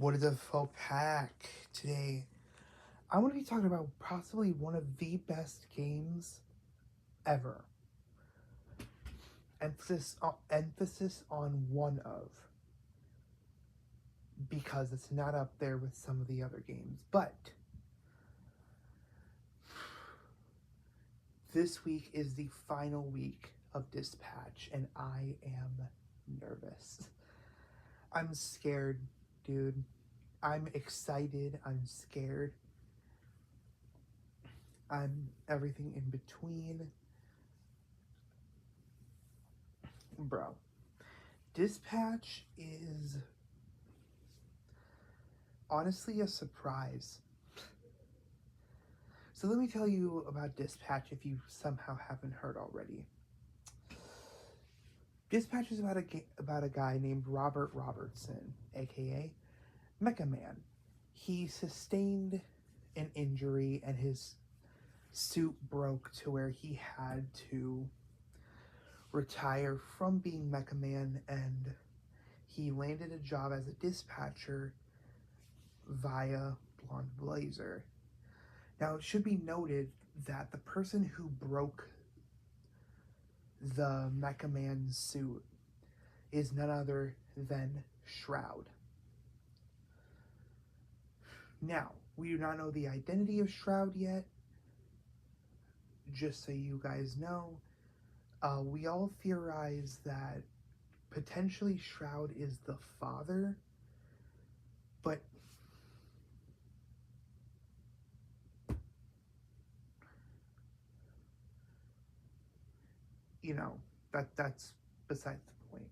What is a faux pack? Today, I want to be talking about possibly one of the best games ever. Emphasis on one of, because it's not up there with some of the other games. But this week is the final week of Dispatch, and I am nervous. I'm scared, dude. I'm excited. I'm scared. I'm everything in between. Bro, Dispatch is honestly a surprise. So let me tell you about Dispatch if you somehow haven't heard already. Dispatch is about a guy named Robert Robertson, aka Mecha Man. He sustained an injury and his suit broke to where he had to retire from being Mecha Man, and he landed a job as a dispatcher via Blonde Blazer. Now, it should be noted that the person who broke the Mecha Man suit is none other than Shroud. Now, we do not know the identity of Shroud yet. Just so you guys know, we all theorize that potentially Shroud is the father, but you know, that's besides the point.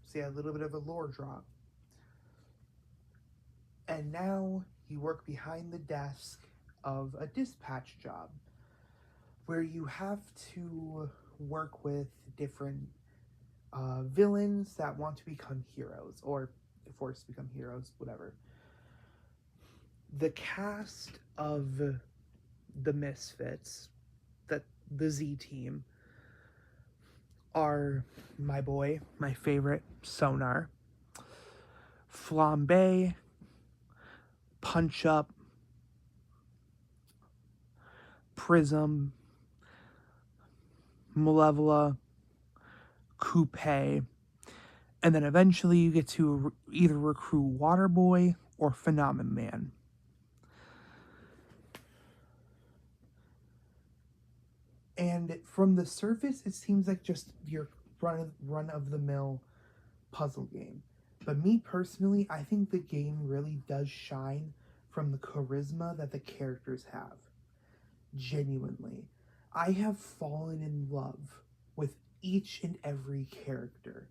So yeah, a little bit of a lore drop. And now you work behind the desk of a dispatch job where you have to work with different villains that want to become heroes or forced to become heroes, whatever. The cast of the Misfits, the Z team, are my boy, my favorite, Sonar, Flambe, Punch Up, Prism, Malevola, Coupe, and then eventually you get to either recruit Waterboy or Phenomenon Man. And from the surface, it seems like just your run-of-the-mill puzzle game. But me personally, I think the game really does shine from the charisma that the characters have. Genuinely. I have fallen in love with each and every character.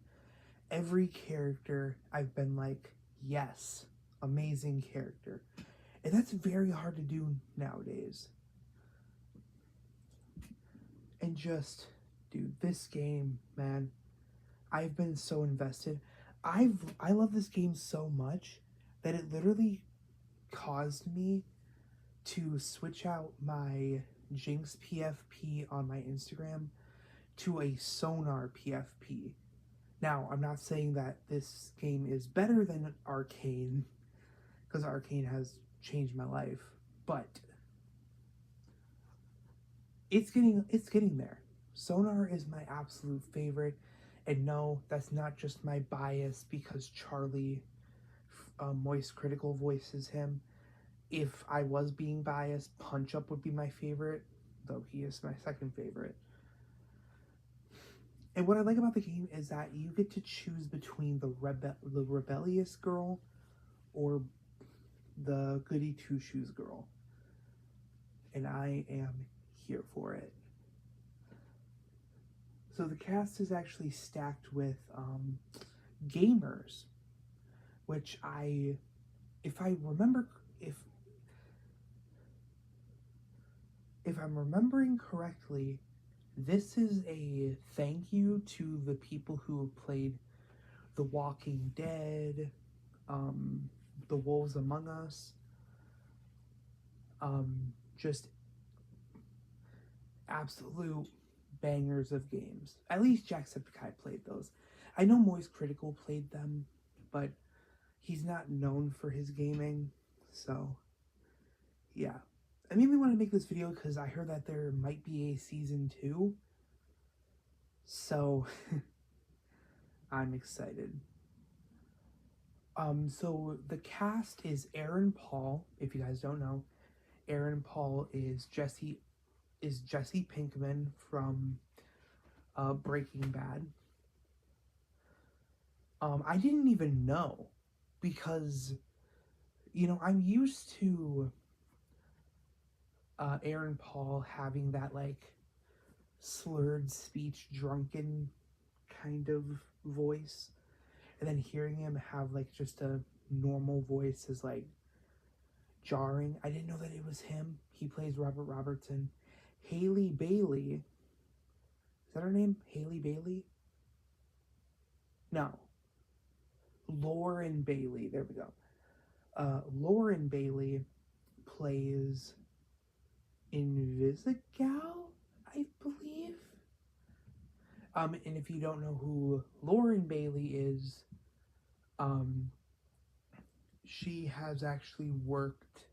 Every character I've been like, yes, amazing character. And that's very hard to do nowadays. And just, dude, this game, man, I've been so invested. I love this game so much that it literally caused me to switch out my Jinx PFP on my Instagram to a Sonar PFP. Now, I'm not saying that this game is better than Arcane, because Arcane has changed my life, but it's getting there. Sonar is my absolute favorite, and no, that's not just my bias because Charlie Moist Critical voices him. If I was being biased, Punch Up would be my favorite, though he is my second favorite. And what I like about the game is that you get to choose between the rebellious girl or the goody two-shoes girl. And I am here for it. So the cast is actually stacked with gamers, which if I'm remembering correctly, this is a thank you to the people who have played The Walking Dead, The Wolves Among Us, just absolute bangers of games. At least Jacksepticeye played those. I know Moist Critical played them, but he's not known for his gaming, so yeah. I mainly want to make this video because I heard that there might be a season 2, so I'm excited. So the cast is Aaron Paul. If you guys don't know, Aaron Paul is Jesse Pinkman from Breaking Bad. I didn't even know because, I'm used to Aaron Paul having that like slurred speech, drunken kind of voice, and then hearing him have like just a normal voice is like jarring. I didn't know that it was him. He plays Robert Robertson. Haley Bailey, is that her name? Haley Bailey? No. Lauren Bailey. There we go. Lauren Bailey plays Invisigal, I believe. And if you don't know who Lauren Bailey is, she has actually worked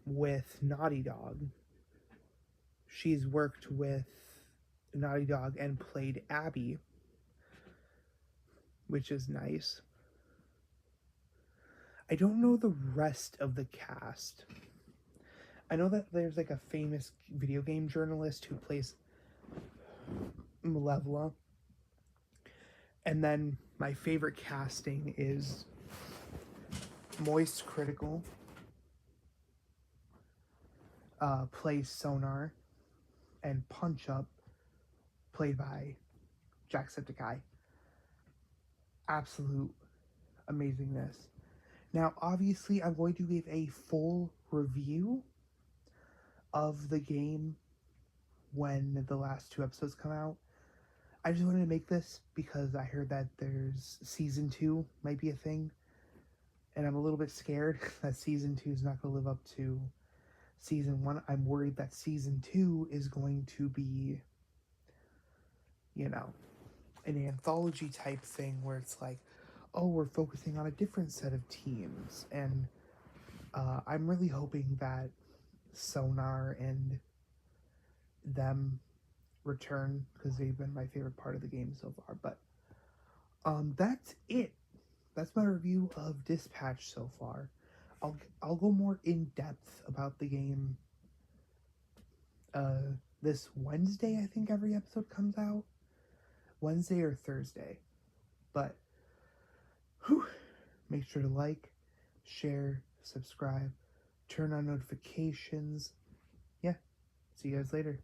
with Naughty Dog. She's worked with Naughty Dog and played Abby, which is nice. I don't know the rest of the cast. I know that there's like a famous video game journalist who plays Malevola. And then my favorite casting is Moist Critical, plays Sonar, and Punch Up, played by Jacksepticeye. Absolute amazingness. Now, obviously, I'm going to give a full review of the game when the last 2 episodes come out. I just wanted to make this because I heard that there's season 2 might be a thing, and I'm a little bit scared that season 2 is not going to live up to season 1. I'm worried that season 2 is going to be, an anthology type thing where it's like, oh, we're focusing on a different set of teams, and I'm really hoping that Sonar and them return because they've been my favorite part of the game so far. But that's it. That's my review of Dispatch so far. I'll go more in depth about the game this Wednesday. I think every episode comes out Wednesday or Thursday. But make sure to like, share, subscribe, turn on notifications. Yeah, see you guys later.